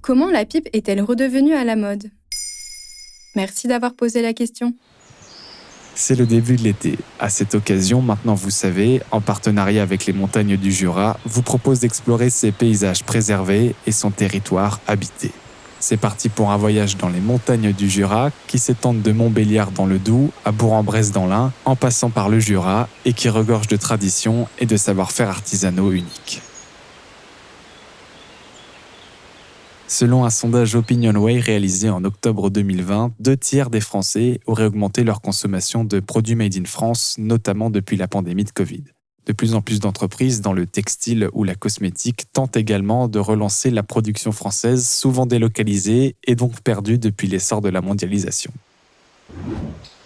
Comment la pipe est-elle redevenue à la mode ? Merci d'avoir posé la question. C'est le début de l'été. À cette occasion, maintenant vous savez, en partenariat avec les montagnes du Jura, vous propose d'explorer ses paysages préservés et son territoire habité. C'est parti pour un voyage dans les montagnes du Jura qui s'étendent de Montbéliard dans le Doubs à Bourg-en-Bresse dans l'Ain, en passant par le Jura et qui regorge de traditions et de savoir-faire artisanaux uniques. Selon un sondage OpinionWay réalisé en octobre 2020, 2/3 des Français auraient augmenté leur consommation de produits made in France, notamment depuis la pandémie de Covid. De plus en plus d'entreprises dans le textile ou la cosmétique tentent également de relancer la production française, souvent délocalisée et donc perdue depuis l'essor de la mondialisation.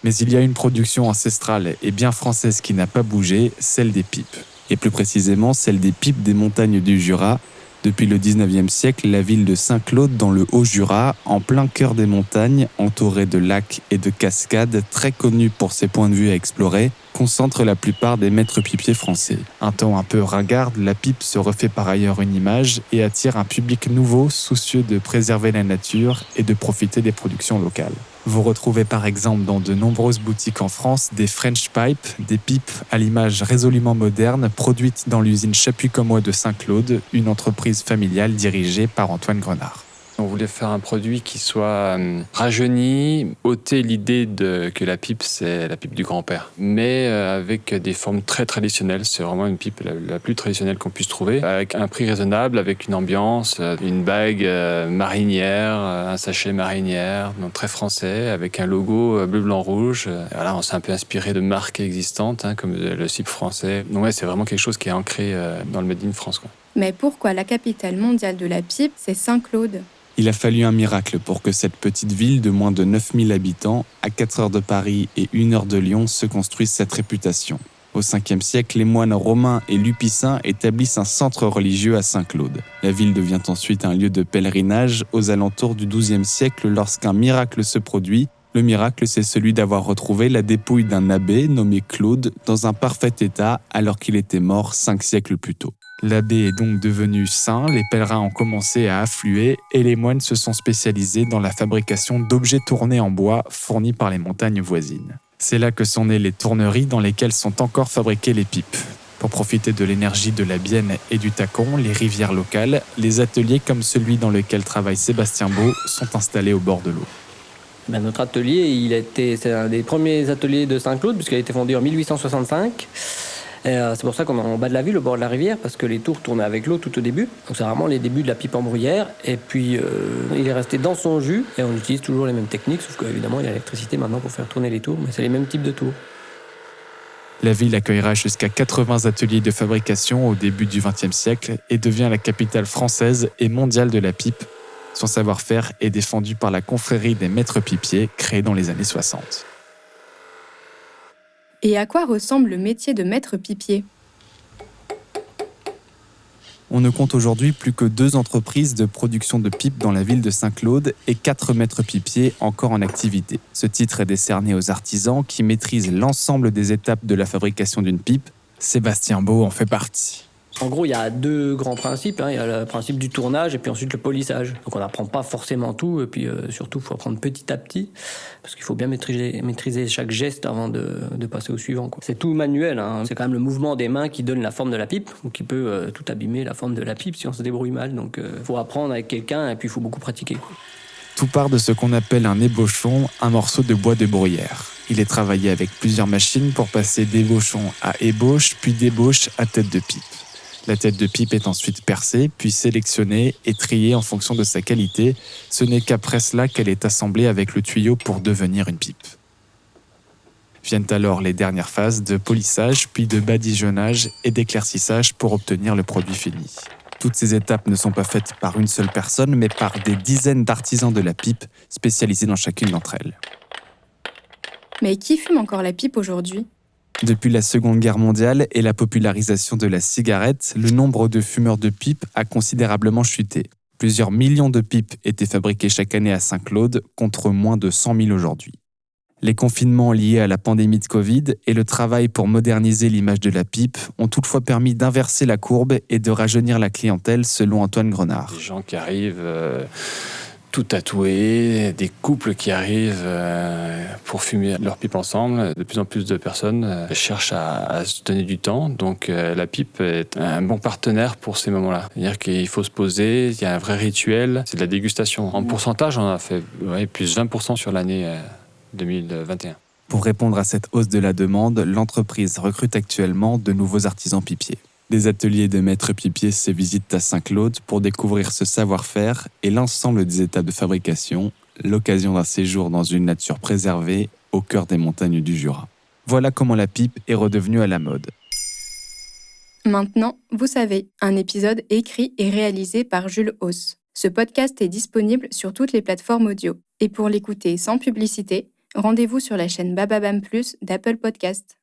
Mais il y a une production ancestrale et bien française qui n'a pas bougé, celle des pipes. Et plus précisément, celle des pipes des montagnes du Jura. Depuis le 19e siècle, la ville de Saint-Claude dans le Haut-Jura, en plein cœur des montagnes, entourée de lacs et de cascades, très connue pour ses points de vue à explorer, concentre la plupart des maîtres pipiers français. Un temps un peu ringarde, la pipe se refait par ailleurs une image et attire un public nouveau soucieux de préserver la nature et de profiter des productions locales. Vous retrouvez par exemple dans de nombreuses boutiques en France des French Pipes, des pipes à l'image résolument moderne produites dans l'usine Chapuis-Commois de Saint-Claude, une entreprise familiale dirigée par Antoine Grenard. On voulait faire un produit qui soit rajeuni, ôter l'idée que la pipe, c'est la pipe du grand-père. Mais avec des formes très traditionnelles. C'est vraiment une pipe la plus traditionnelle qu'on puisse trouver. Avec un prix raisonnable, avec une ambiance, une bague marinière, un sachet marinière, donc très français, avec un logo bleu, blanc, rouge. Voilà, on s'est un peu inspiré de marques existantes, comme le CIP français. Donc ouais, c'est vraiment quelque chose qui est ancré dans le Made in France, quoi. Mais pourquoi la capitale mondiale de la pipe, c'est Saint-Claude ? Il a fallu un miracle pour que cette petite ville de moins de 9000 habitants, à 4 heures de Paris et 1 heure de Lyon, se construise cette réputation. Au 5e siècle, les moines romains et lupicins établissent un centre religieux à Saint-Claude. La ville devient ensuite un lieu de pèlerinage aux alentours du 12e siècle lorsqu'un miracle se produit. Le miracle, c'est celui d'avoir retrouvé la dépouille d'un abbé nommé Claude dans un parfait état alors qu'il était mort 5 siècles plus tôt. L'abbé est donc devenu saint, les pèlerins ont commencé à affluer et les moines se sont spécialisés dans la fabrication d'objets tournés en bois fournis par les montagnes voisines. C'est là que sont nées les tourneries dans lesquelles sont encore fabriquées les pipes. Pour profiter de l'énergie de la Bienne et du Tacon, les rivières locales, les ateliers comme celui dans lequel travaille Sébastien Beau sont installés au bord de l'eau. Notre atelier, c'est un des premiers ateliers de Saint-Claude puisqu'il a été fondé en 1865. C'est pour ça qu'on est en bas de la ville, au bord de la rivière, parce que les tours tournaient avec l'eau tout au début. Donc c'est vraiment les débuts de la pipe en bruyère. Et puis il est resté dans son jus. Et on utilise toujours les mêmes techniques, sauf qu'évidemment il y a l'électricité maintenant pour faire tourner les tours. Mais c'est les mêmes types de tours. La ville accueillera jusqu'à 80 ateliers de fabrication au début du XXe siècle et devient la capitale française et mondiale de la pipe. Son savoir-faire est défendu par la confrérie des maîtres pipiers, créée dans les années 60. Et à quoi ressemble le métier de maître pipier ? On ne compte aujourd'hui plus que 2 entreprises de production de pipes dans la ville de Saint-Claude et 4 maîtres pipiers encore en activité. Ce titre est décerné aux artisans qui maîtrisent l'ensemble des étapes de la fabrication d'une pipe. Sébastien Beau en fait partie. En gros, il y a 2 grands principes. Il y a le principe du tournage et puis ensuite le polissage. Donc on n'apprend pas forcément tout et puis surtout, il faut apprendre petit à petit parce qu'il faut bien maîtriser chaque geste avant de passer au suivant, quoi. C'est tout manuel. C'est quand même le mouvement des mains qui donne la forme de la pipe ou qui peut tout abîmer la forme de la pipe si on se débrouille mal. Donc il faut apprendre avec quelqu'un et puis il faut beaucoup pratiquer, quoi. Tout part de ce qu'on appelle un ébauchon, un morceau de bois de bruyère. Il est travaillé avec plusieurs machines pour passer d'ébauchon à ébauche, puis d'ébauche à tête de pipe. La tête de pipe est ensuite percée, puis sélectionnée et triée en fonction de sa qualité. Ce n'est qu'après cela qu'elle est assemblée avec le tuyau pour devenir une pipe. Viennent alors les dernières phases de polissage, puis de badigeonnage et d'éclaircissage pour obtenir le produit fini. Toutes ces étapes ne sont pas faites par une seule personne, mais par des dizaines d'artisans de la pipe spécialisés dans chacune d'entre elles. Mais qui fume encore la pipe aujourd'hui ? Depuis la Seconde Guerre mondiale et la popularisation de la cigarette, le nombre de fumeurs de pipe a considérablement chuté. Plusieurs millions de pipes étaient fabriquées chaque année à Saint-Claude, contre moins de 100 000 aujourd'hui. Les confinements liés à la pandémie de Covid et le travail pour moderniser l'image de la pipe ont toutefois permis d'inverser la courbe et de rajeunir la clientèle, selon Antoine Grenard. Des gens qui arrivent tout tatoués, des couples qui arrivent pour fumer leur pipe ensemble. De plus en plus de personnes cherchent à se donner du temps. Donc la pipe est un bon partenaire pour ces moments-là. C'est-à-dire qu'il faut se poser, il y a un vrai rituel, c'est de la dégustation. En pourcentage, on a fait plus 20% sur l'année 2021. Pour répondre à cette hausse de la demande, l'entreprise recrute actuellement de nouveaux artisans pipiers. Des ateliers de maîtres pipiers se visitent à Saint-Claude pour découvrir ce savoir-faire et l'ensemble des étapes de fabrication, l'occasion d'un séjour dans une nature préservée au cœur des montagnes du Jura. Voilà comment la pipe est redevenue à la mode. Maintenant, vous savez, un épisode écrit et réalisé par Jules Hauss. Ce podcast est disponible sur toutes les plateformes audio. Et pour l'écouter sans publicité, rendez-vous sur la chaîne Bababam Plus d'Apple Podcast.